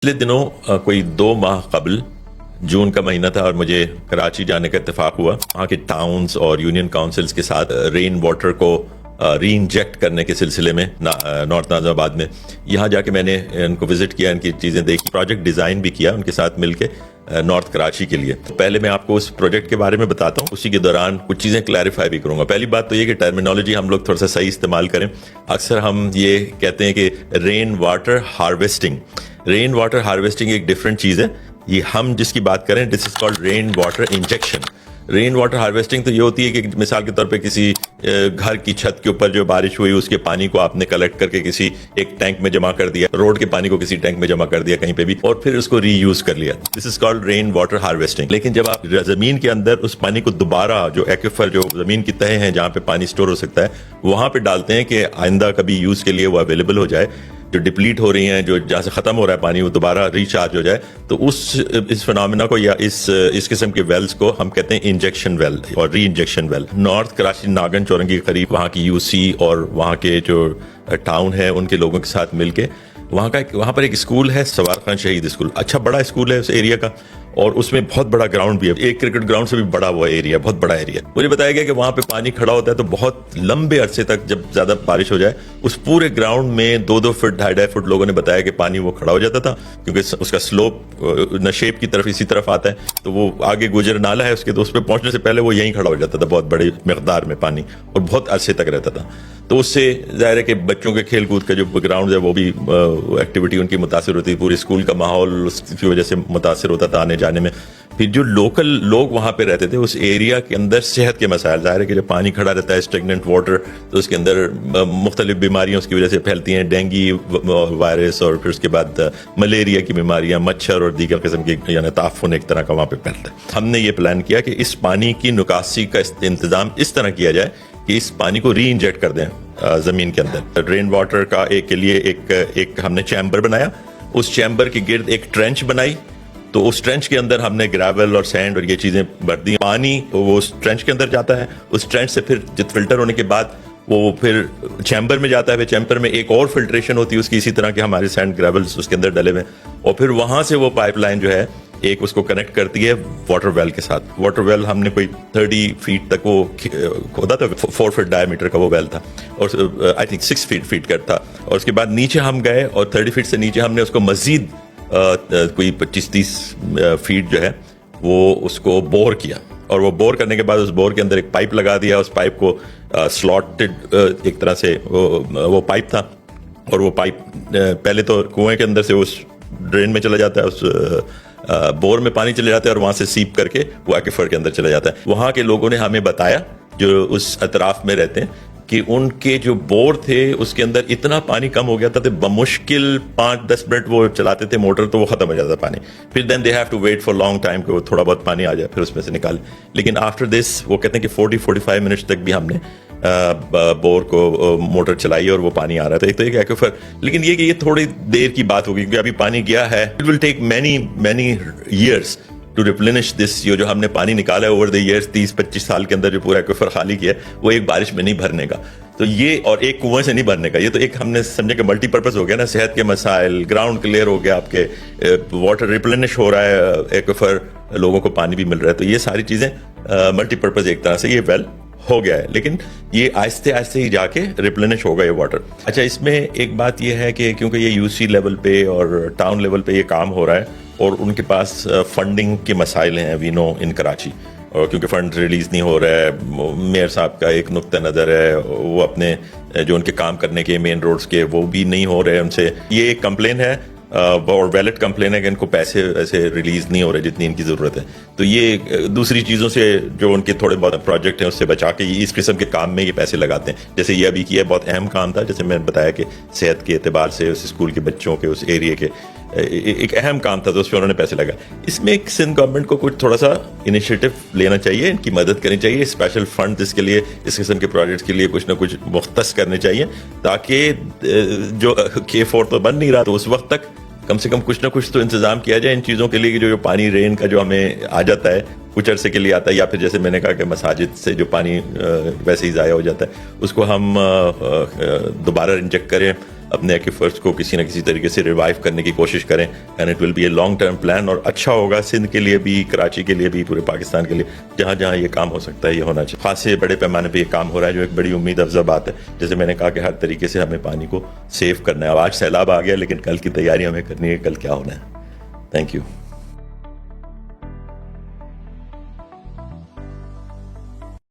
पिछले दिनों कोई 2 माह कबल जून का महीना था और मुझे कराची जाने का इत्तेफाक हुआ। वहाँ के टाउन्स और यूनियन काउंसिल्स के साथ रेन वाटर को री इंजेक्ट करने के सिलसिले में नॉर्थ नाज़िमाबाद में यहाँ जाके मैंने इनको विजिट किया, इनकी चीज़ें देखी, प्रोजेक्ट डिज़ाइन भी किया उनके साथ मिलके नॉर्थ कराची के लिए। तो पहले मैं आपको उस प्रोजेक्ट के बारे में बताता हूँ, उसी के दौरान कुछ चीज़ें क्लैरिफाई भी करूँगा। पहली बात तो ये कि टर्मिनोलॉजी हम लोग थोड़ा सा सही इस्तेमाल करें। अक्सर हम ये कहते हैं कि रेन वाटर हार्वेस्टिंग एक डिफरेंट चीज़ है। ये हम जिसकी बात करें, this is called rain water injection. Rain water harvesting तो ये होती है कि मिसाल के तौर पे किसी घर की छत के ऊपर जो बारिश हुई उसके पानी को आपने कलेक्ट करके किसी एक टैंक में जमा कर दिया, रोड के पानी को किसी टैंक में जमा कर दिया कहीं पे भी, और फिर उसको रीयूज कर लिया। This is called rain water harvesting. लेकिन जब आप जमीन के अंदर उस पानी को दोबारा, जो एक्विफर, जो जमीन की तह है जहाँ पे पानी स्टोर हो सकता है, वहां पे डालते हैं कि आइंदा कभी यूज के लिए वो अवेलेबल हो जाए, जो डिप्लीट हो रही हैं, जो जहाँ से ख़त्म हो रहा है पानी, वो दोबारा रिचार्ज हो जाए। तो इस फिनोमेना को या इस किस्म के वेल्स को हम कहते हैं इंजेक्शन वेल और री इंजेक्शन वेल। नॉर्थ कराची नागन चौरंगी के करीब वहाँ की यूसी और वहाँ के जो टाउन है उनके लोगों के साथ मिलके वहाँ पर एक स्कूल है, सवार खान शहीद स्कूल। अच्छा बड़ा स्कूल है उस एरिया का, और उसमें बहुत बड़ा ग्राउंड भी है, एक क्रिकेट ग्राउंड से भी बड़ा वो एरिया, बहुत बड़ा एरिया। मुझे बताया गया कि वहाँ पे पानी खड़ा होता है तो बहुत लंबे अरसे तक, जब ज्यादा बारिश हो जाए, उस पूरे ग्राउंड में 2-2 फुट 2.5 फुट लोगों ने बताया कि पानी वो खड़ा हो जाता था, क्योंकि उसका स्लोप नशेब की तरफ इसी तरफ आता है, तो वो आगे गुजर नाला है उसके, तो उस पर पहुंचने से पहले वो यहीं खड़ा हो जाता था, बहुत बड़ी मिकदार में पानी, और बहुत अरसे तक रहता था। तो उससे जाहिर है कि बच्चों के खेल कूद का जो ग्राउंड है वो भी एक्टिविटी उनकी मुतासिर होती, पूरी स्कूल का माहौल उसकी वजह से मुतासिर होता था आने जाने में। फिर जो लोकल लोग वहाँ पे रहते थे उस एरिया के अंदर, सेहत के मसाइल, जाहिर है कि जब पानी खड़ा रहता है स्टेगनेंट वाटर, तो उसके अंदर मुख्तलिफ बीमारियाँ उसकी वजह से फैलती हैं, डेंगी वायरस, और फिर उसके बाद मलेरिया की बीमारियाँ, मच्छर और दीगर किस्म की यानी ताफुन एक तरह का वहाँ पे फैलता है। हमने ये प्लान किया कि इस पानी की निकासी का इंतजाम इस तरह किया जाए कि इस पानी को री इंजेक्ट कर दें जमीन के अंदर। रेन वाटर का के लिए एक हमने चैम्बर बनाया, उस चैम्बर के गिर्द एक ट्रेंच बनाई, तो उस ट्रेंच के अंदर हमने ग्रेवल और सैंड और ये चीजें भर दी। पानी वो उस ट्रेंच के अंदर जाता है, उस ट्रेंच से फिर फिल्टर होने के बाद वो फिर चैम्बर में जाता है, फिर चैम्बर में एक और फिल्ट्रेशन होती है उसकी, इसी तरह के हमारे सैंड ग्रेवल्स उसके अंदर डले हुए, और फिर वहां से वो पाइपलाइन जो है एक उसको कनेक्ट करती है वाटर वेल के साथ। वाटर वेल हमने कोई 30 फीट तक वो खोदा था, 4 फीट डायमीटर का वो वेल था, और आई थिंक 6 फीट का था। और उसके बाद नीचे हम गए और 30 फीट से नीचे हमने उसको मजीद कोई 25-30 फीट जो है वो उसको बोर किया, और वो बोर करने के बाद उस बोर के अंदर एक पाइप लगा दिया। उस पाइप को स्लॉटेड एक तरह से वो पाइप था, और वो पाइप पहले तो कुएं के अंदर से उस ड्रेन में चला जाता है, उस बोर में पानी चले जाता है, और वहां से सीप करके वो एक्विफर के अंदर चला जाता है। वहां के लोगों ने हमें बताया जो उस अतराफ में रहते हैं कि उनके जो बोर थे उसके अंदर इतना पानी कम हो गया था, तो बमुश्किल 5-10 मिनट वो चलाते थे मोटर तो वो खत्म हो जाता पानी। फिर then they have to wait for long time कि वो थोड़ा बहुत पानी आ जाए, फिर उसमें से निकाले। लेकिन आफ्टर दिस वो कहते हैं कि 40-45 मिनट्स तक भी हमने बोर को मोटर चलाई और वो पानी आ रहा था। एक तो एक एक्विफर, लेकिन ये कि ये थोड़ी देर की बात होगी क्योंकि अभी पानी गया है। It will take many years to replenish this. ये जो हमने पानी निकाला है ओवर द ईयर्स, 30-25 साल के अंदर जो पूरा एक्विफर खाली किया है, वो एक बारिश में नहीं भरने का, तो ये, और एक कुएं से नहीं भरने का। ये तो एक हमने समझे कि मल्टीपर्पज हो गया ना, सेहत के मसाइल, ग्राउंड क्लियर हो गया, आपके वाटर रिप्लेनिश हो रहा है, एक्विफर, लोगों को पानी भी मिल रहा है, तो ये सारी चीजें मल्टीपर्पज एक तरह से ये वेल हो गया है। लेकिन ये आहिस्ते आहिस्ते ही जाके रिप्लेनिश होगा ये वाटर। अच्छा, इसमें एक बात ये है कि क्योंकि ये यूसी लेवल पे और टाउन लेवल पे ये काम हो रहा है, और उनके पास फंडिंग के मसाइल हैं, वी नो, इन कराची, और क्योंकि फंड रिलीज नहीं हो रहा है, मेयर साहब का एक नुक्ता नज़र है, वो अपने जो उनके काम करने के मेन रोड्स के वो भी नहीं हो रहे उनसे। ये एक कंप्लेन है और वैलिड कंप्लेन है कि इनको पैसे ऐसे रिलीज नहीं हो रहे जितनी इनकी ज़रूरत है। तो ये दूसरी चीज़ों से जो उनके थोड़े बहुत प्रोजेक्ट हैं उससे बचा के इस किस्म के काम में ये पैसे लगाते हैं। जैसे ये अभी किया, बहुत अहम काम था, जैसे मैंने बताया कि सेहत के एतबार से उस स्कूल के बच्चों के, उस एरिया के एक अहम काम था, तो उस पर उन्होंने पैसे लगाए। इसमें एक सिंध गवर्नमेंट को कुछ थोड़ा सा इनिशिएटिव लेना चाहिए, इनकी मदद करनी चाहिए, स्पेशल फंड इसके लिए, इस किस्म के प्रोजेक्ट्स के लिए कुछ ना कुछ मुख्तस करने चाहिए, ताकि जो K4 तो बन नहीं रहा, तो उस वक्त तक कम से कम कुछ ना कुछ तो इंतजाम किया जाए इन चीज़ों के लिए कि जो पानी रेन का जो हमें आ जाता है कुछ अरसे के लिए आता है, या फिर जैसे मैंने कहा कि मसाजिद से जो पानी वैसे ही ज़ाया हो जाता है उसको हम दोबारा इंजेक्ट करें اپنے ایکیفرٹس کو کسی نہ کسی طریقے سے ریوائیو کرنے کی کوشش کریں and it will be a long term plan. اور اچھا ہوگا سندھ کے لیے بھی, کراچی کے لیے بھی, پورے پاکستان کے لیے, جہاں جہاں یہ کام ہو سکتا ہے یہ ہونا چاہیے. خاصے بڑے پیمانے پہ یہ کام ہو رہا ہے جو ایک بڑی امید افزا بات ہے. جیسے میں نے کہا کہ ہر طریقے سے ہمیں پانی کو سیو کرنا ہے. اب آج سیلاب آ گیا لیکن کل کی تیاری ہمیں کرنی ہے, کل کیا ہونا ہے. Thank you.